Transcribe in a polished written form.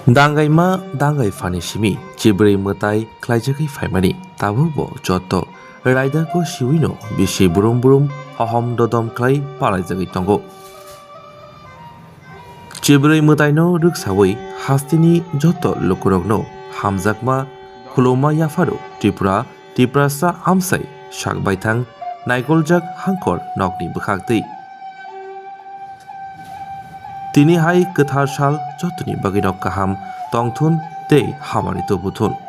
Dangaima dangai fani simi chibri mutai klaijaki faimani tabubo joto raida ko siwino bisi burum burum hahom dodom klai palaijagi tongo. Chibri mutai no ruksawi hastini joto lukurogno hamjakma khuloma yafaru Tripura amsai shakbaithang naigoljak hangkor nokni bwkhakti. Tini hai kethar sal jotoni bagino kaham tongthun tei hamani tobuthun.